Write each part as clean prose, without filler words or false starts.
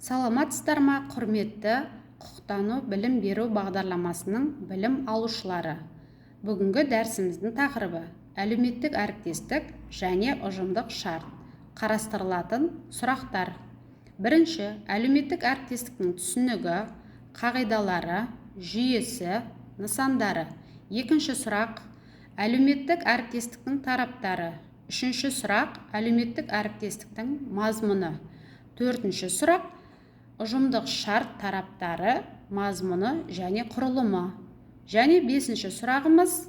Саламатсыздар ма, құрметті құқықтану білім беру бағдарламасының білім алушылары. Бүгінгі дәрсіміздің тақырыбы әлеуметтік әріптестік және ұжымдық шарт. Қарастырылатын сұрақтар. Бірінші, әлеуметтік әріптестіктің түсінігі, қағидалары, жүйесі, нысандары. Екінші сұрақ, әлеуметтік әріптестіктің тараптары. Үшінші сұрақ, әлеуметтік әріптестіктің мазмұны. Төртінші сұрақ, ұжымдық шарт тараптары, мазмұны және құрылымы. Және бесінші сұрағымыз,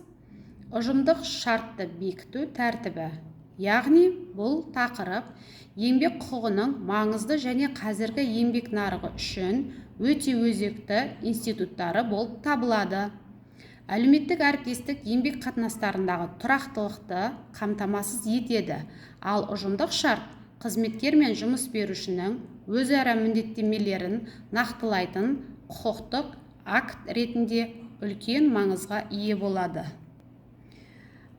ұжымдық шартты бекіту тәртібі. Яғни бұл тақырып еңбек құқығының маңызды және қазіргі еңбек нарығы үшін өте өзекті институттары болып табылады. Әлеуметтік әріптестік еңбек қатынастарындағы тұрақтылықты қамтамасыз етеді, ал ұжымдық шарт қызметкер мен жұмыс берушінің өзара міндеттемелерін нақтылайтын құқықтық акт ретінде үлкен маңызға ие болады.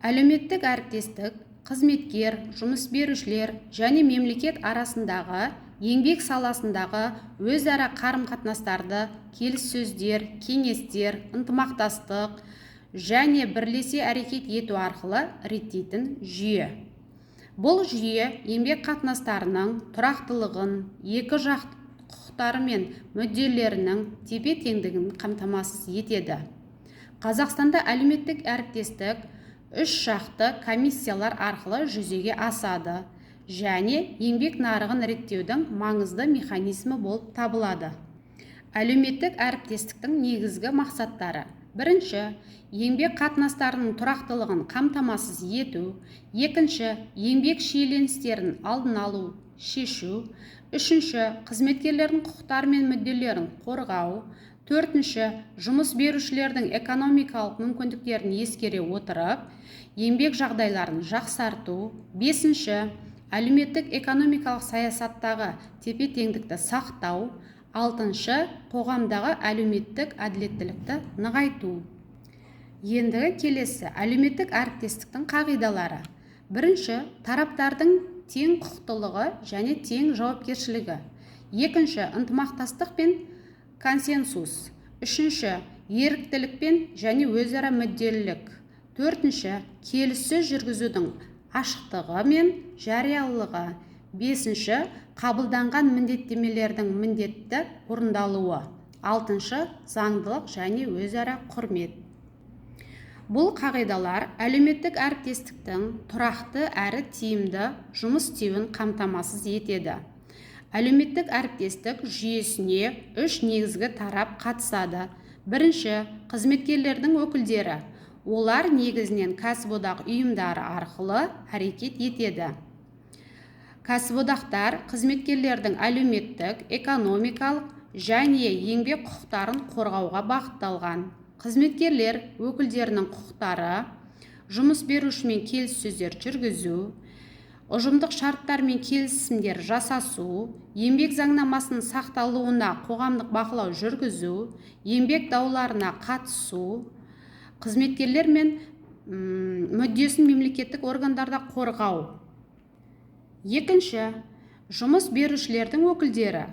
Әлеуметтік әріптестік қызметкер, жұмыс берушілер және мемлекет арасындағы еңбек саласындағы өзара қарым-қатынастарды келіссөздер, кеңестер, ынтымақтастық және бірлесе әрекет ету арқылы реттейтін жүйе. Бұл жүйе еңбек қатынастарының тұрақтылығын, екі жақ құқықтары мен мүдделерінің тепе-теңдігін қамтамасыз етеді. Қазақстанда әлеуметтік әріптестік үш жақты комиссиялар арқылы жүзеге асады және еңбек нарығын реттеудің маңызды механизмі болып табылады. Әлеуметтік әріптестіктің негізгі мақсаттары. Бірінші, еңбек қатынастарының тұрақтылығын қамтамасыз ету. Екінші, еңбек шиеленістерін алдын алу, шешу. Үшінші, қызметкерлердің құқықтары мен мүдделерін қорғау. Төртінші, жұмыс берушілердің экономикалық мүмкіндіктерін ескере отырып, еңбек жағдайларын жақсарту. Бесінші, әлеуметтік экономикалық саясаттағы тепе-теңдікті сақтау. Алтыншы, қоғамдағы әлеуметтік әділеттілікті нығайту. Ендігі келесі әлеуметтік әріптестіктің қағидалары. Бірінші, тараптардың тең құқықтылығы және тең жауапкершілігі. Екінші, ынтымақтастық пен консенсус. Үшінші, еріктілік және өзара мүдделілік. Төртінші, келіссөз жүргізудің ашықтығы мен жариялылығы. Бесінші, қабылданған міндеттемелердің міндетті орындалуы. Алтыншы, заңдылық және өзара құрмет. Бұл қағидалар әлеуметтік әріптестіктің тұрақты әрі тиімді жұмыс істеуін қамтамасыз етеді. Әлеуметтік әріптестік жүйесіне үш негізгі тарап қатысады. Бірінші, қызметкерлердің өкілдері. Олар негізінен кәсіподақ ұйымдары арқылы әрекет етеді. Кәсіподақтар қызметкерлердің әлеуметтік, экономикалық және еңбек құқықтарын қорғауға бағытталған. Қызметкерлер өкілдерінің құқықтары, жұмыс берушімен келіссөздер жүргізу, ұжымдық шарттар мен келісімдер жасасу, еңбек заңнамасының сақталуына қоғамдық бақылау жүргізу, еңбек дауларына қатысу, қызметкерлер мен мүддесін мемлекеттік органдарда қорғау. Екінші, жұмыс берушілердің өкілдері.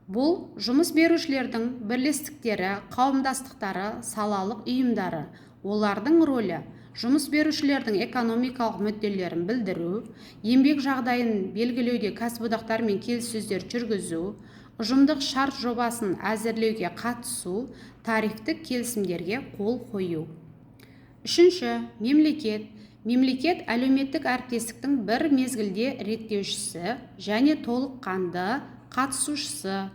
Бұл жұмыс берушілердің бірлестіктері, қауымдастықтары, салалық ұйымдары. Олардың рөлі жұмыс берушілердің экономикалық мүдделерін білдіру, еңбек жағдайын белгілеуде кәсіподақтармен келіссөздер жүргізу, ұжымдық шарт жобасын әзірлеуге қатысу, тарифтік келісімдерге қол қою. Үшінші, мемлекет. Мемлекет әлеуметтік әріптестіктің бір мезгілде реттеушісі және толыққанды қатысушысы.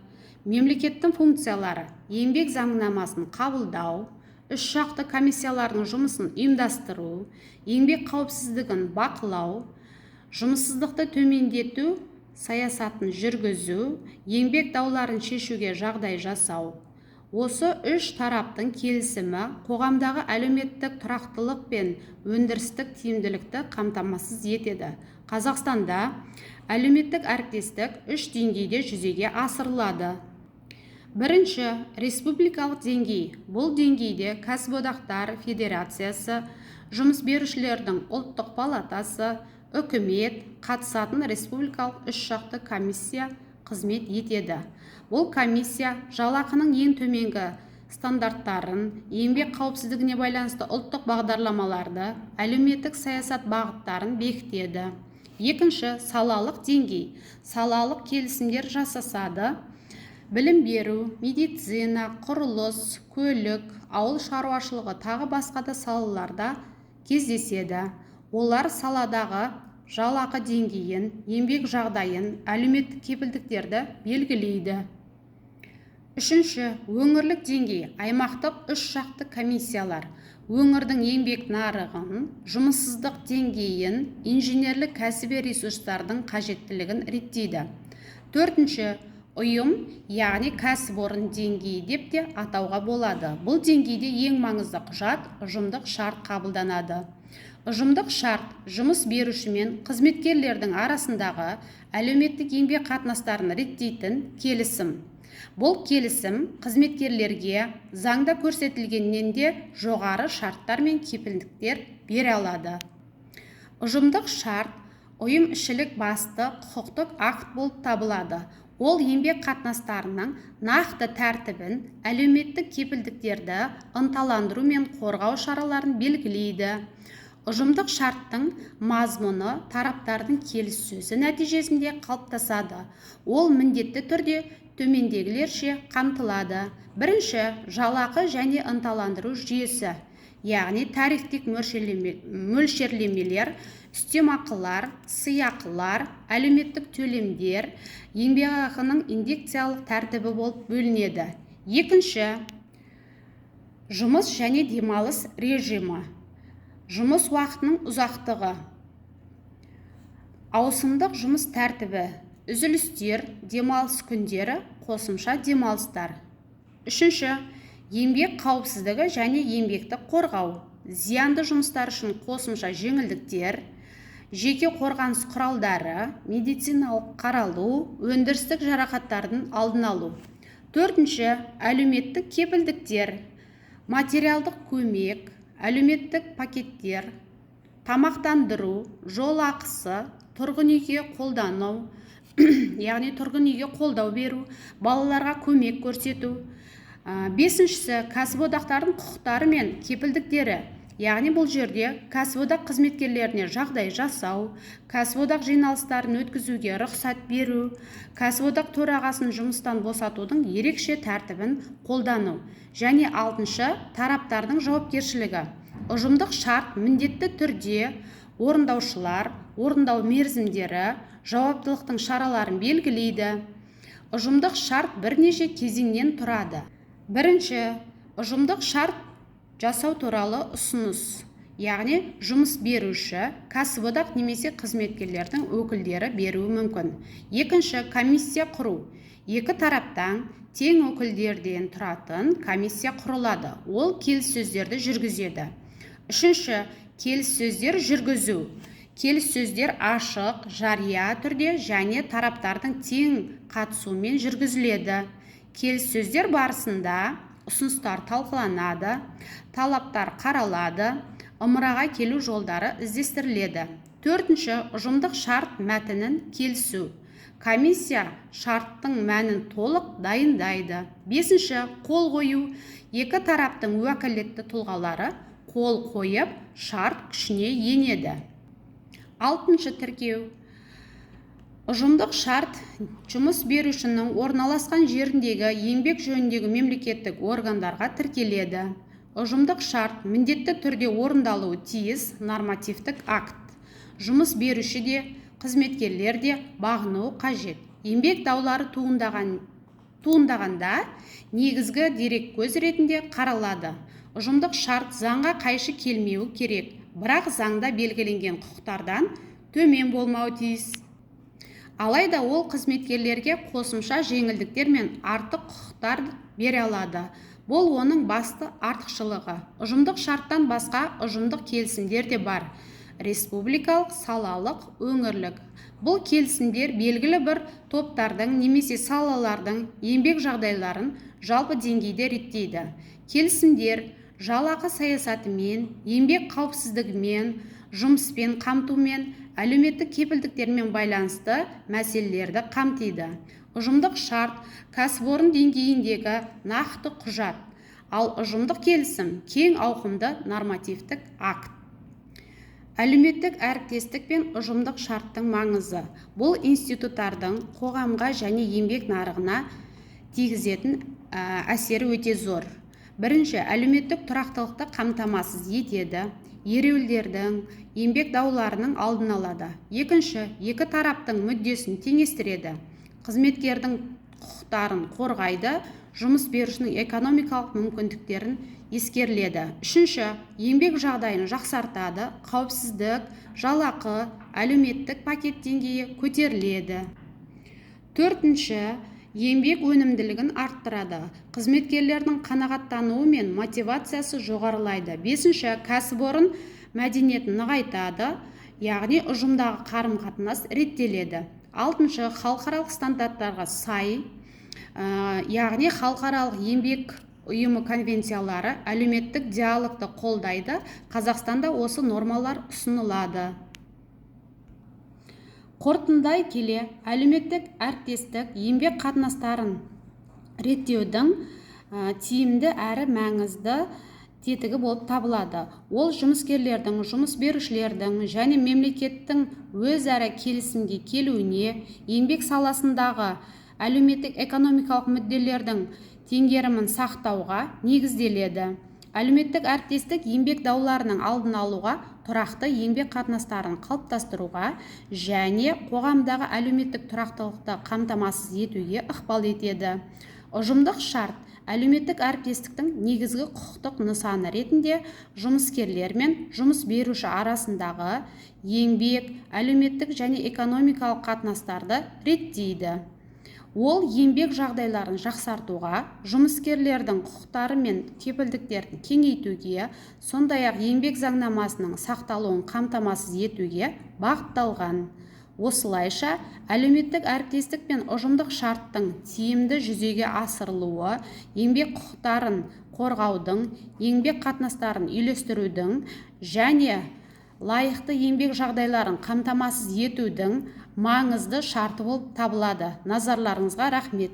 Мемлекеттің функциялары: еңбек заңнамасын қабылдау, үш жақты комиссиялардың жұмысын ұйымдастыру, еңбек қауіпсіздігін бақылау, жұмыссыздықты төмендету саясатын жүргізу, еңбек дауларын шешуге жағдай жасау. Осы үш тараптың келісімі қоғамдағы әлеуметтік тұрақтылық пен өндірістік тиімділікті қамтамасыз етеді. Қазақстанда әлеуметтік әріптестік үш деңгейде жүзеге асырылады. Бірінші, республикалық деңгей. Бұл деңгейде кәсіподақтар федерациясы, жұмыс берушілердің ұлттық палатасы, үкімет қатысатын республикалық үш жақты комиссия қызмет етеді. Бұл комиссия жалақының ең төменгі стандарттарын, еңбек қауіпсіздігіне байланысты ұлттық бағдарламаларды, әлеуметтік саясат бағыттарын бекітеді. Екінші, салалық деңгей. Салалық келісімдер жасасады. Білім беру, медицина, құрылыс, көлік, ауыл шаруашылығы тағы басқа да салаларда кездеседі. Олар саладағы жалақы деңгейін, еңбек жағдайын, әлеуметтік кепілдіктерді белгілейді. Үшінші, өңірлік деңгей. Аймақтық үш жақты комиссиялар өңірдің еңбек нарығын, жұмыссыздық деңгейін, инженерлік кәсіби ресурстардың қажеттілігін реттейді. Төртінші, ұйым, яғни кәсіпорын деңгейі деп те атауға болады. Бұл деңгейде ең маңызды құжат ұжымдық шарт қабылданады. Ұжымдық шарт жұмыс беруші мен қызметкерлердің арасындағы әлеуметтік еңбек қатынастарын реттейтін келісім. Бұл келісім қызметкерлерге заңда көрсетілгеннен де жоғары шарттар мен кепілдіктер бере алады. Ұжымдық шарт ұйым ішілік басты құқықтық акт болып табылады. Ол еңбек қатынастарының нақты тәртібін, әлеуметтік кепілдіктерді ынталандыру мен қорғау шараларын белгілейді. Ұжымдық шарттың мазмұны тараптардың келіссөзі нәтижесінде қалыптасады. Ол міндетті түрде төмендегілерше қамтылады. Бірінші, жалақы және ынталандыру жүйесі, яғни тарифтік мөлшерлемелер, үстемақылар, сыйақылар, әлеуметтік төлемдер, еңбекақының индексациялық тәртібі болып бөлінеді. Екінші, жұмыс және демалыс режимі. Жұмыс уақытының ұзақтығы, ауысымдық жұмыс тәртібі, үзілістер, демалыс күндері, қосымша демалыстар. Үшінші, еңбек қауіпсіздігі және еңбекті қорғау, зиянды жұмыстар үшін қосымша жеңілдіктер, жеке қорғаныс құралдары, медициналық қаралу, өндірістік жарақаттардың алдын алу. Төртінші, әлеуметтік кепілдіктер, материалдық көмек, әлеуметтік пакеттер, тамақтандыру, жол ақысы, тұрғын үйге қолдану, яғни тұрғын үйге қолдау беру, балаларға көмек көрсету. Бесіншісі, кәсіподақтардың құқықтары мен кепілдіктері, яғни бұл жерде кәсіподақ қызметкерлеріне жағдай жасау, кәсіподақ жиналыстарын өткізуге рұқсат беру, кәсіподақ төрағасын жұмыстан босатудың ерекше тәртібін қолдану. Және алтыншы, тараптардың жауапкершілігі. Ұжымдық шарт міндетті түрде орындаушылар, орындау мерзімдері, жауаптылықтың шараларын белгілейді. Ұжымдық шарт бірнеше кезеңнен тұрады. Бірінші, ұжымдық шарт жасау туралы ұсыныс, яғни жұмыс беруші, кәсіподақ немесе қызметкерлердің өкілдері беруі мүмкін. Екінші, комиссия құру. Екі тараптан тең өкілдерден тұратын комиссия құрылады. Ол келіссөздерді жүргізеді. Үшінші, келіссөздер жүргізу. Келіссөздер ашық, жария түрде және тараптардың тең қатысуымен жүргізіледі. Келіссөздер барысында ұсыныстар талқыланады, талаптар қаралады, ымыраға келу жолдары іздестіріледі. Төртінші, ұжымдық шарт мәтінін келісу. Комиссия шарттың мәнін толық дайындайды. Бесінші, қол қою. Екі тараптың уәкілетті тұлғалары қол қойып, шарт күшіне енеді. Алтыншы, тіркеу. Ұжымдық шарт жұмыс берушінің орналасқан жеріндегі еңбек жөніндегі мемлекеттік органдарға тіркеледі. Ұжымдық шарт міндетті түрде орындалуы тиіс нормативтік акт. Жұмыс беруші де, қызметкерлер де бағынуы қажет. Еңбек даулары туындағанда негізгі дереккөз ретінде қаралады. Ұжымдық шарт заңға қайшы келмеуі керек, бірақ заңда белгіленген құқықтардан төмен болмауы тиіс. Алайда ол қызметкерлерге қосымша жеңілдіктер мен артық құқықтар бере алады. Бұл оның басты артықшылығы. Ұжымдық шарттан басқа ұжымдық келісімдер де бар. Республикалық, салалық, өңірлік. Бұл келісімдер белгілі бір топтардың немесе салалардың еңбек жағдайларын жалпы деңгейде реттейді. Келісімдер жалақы саясатымен, еңбек қауіпсіздігімен, жұмыспен қамтумен, әлеуметтік кепілдіктермен байланысты мәселелерді қамтиды. ұжымдық шарт кәсіпорын деңгейіндегі нақты құжат, ал ұжымдық келісім кең ауқымды нормативтік акт. Әлеуметтік әріптестік пен ұжымдық шарттың маңызы. Бұл институттардың қоғамға және еңбек нарығына тигізетін әсері өте зор. Бірінші, әлеуметтік тұрақтылықты қамтамасыз етеді. Ереуілдердің, еңбек дауларының алдын алады. Екінші, екі тараптың мүддесін теңестіреді. Қызметкердің құқықтарын қорғайды, жұмыс берушінің экономикалық мүмкіндіктерін ескеріледі. Үшінші, еңбек жағдайын жақсартады, қауіпсіздік, жалақы, әлеуметтік пакет деңгейі көтеріледі. Төртінші, еңбек өнімділігін арттырады, қызметкерлердің қанағаттануы мен мотивациясы жоғарылайды. Бесінші, кәсіпорын мәдениетін нығайтады, яғни ұжымдағы қарым-қатынас реттеледі. Алтыншы, халықаралық стандарттарға сай, яғни халықаралық еңбек ұйымы конвенциялары әлеуметтік диалогты қолдайды. Қазақстанда осы нормалар ұсынылады. Қорытындай келе, әлеуметтік әріптестік еңбек қатынастарын реттеудің тиімді әрі маңызды тетігі болып табылады. Ол жұмыскерлердің, жұмыс берушілердің және мемлекеттің өзара келісімге келуіне, еңбек саласындағы әлеуметтік экономикалық мүдделердің теңгерімін сақтауға негізделеді. Әлеуметтік әріптестік еңбек дауларының алдын алуға, тұрақты еңбек қатынастарын қалыптастыруға және қоғамдағы әлеуметтік тұрақтылықты қамтамасыз етуге ықпал етеді. Ұжымдық шарт әлеуметтік әріптестіктің негізгі құқықтық нысаны ретінде жұмыскерлер мен жұмыс беруші арасындағы еңбек, әлеуметтік және экономикалық қатынастарды реттейді. Ол еңбек жағдайларын жақсартуға, жұмыскерлердің құқықтары мен кепілдіктерін кеңейтуге, сондай-ақ еңбек заңнамасының сақталуын қамтамасыз етуге бағытталған. Осылайша, әлеуметтік әріптестік пен ұжымдық шарттың тиімді жүзеге асырылуы, еңбек құқықтарын қорғаудың, еңбек қатынастарын үйлестірудің және лайықты еңбек жағдайларын қамтамасыз етудің маңызды шарты болып табылады. Назарларыңызға рахмет.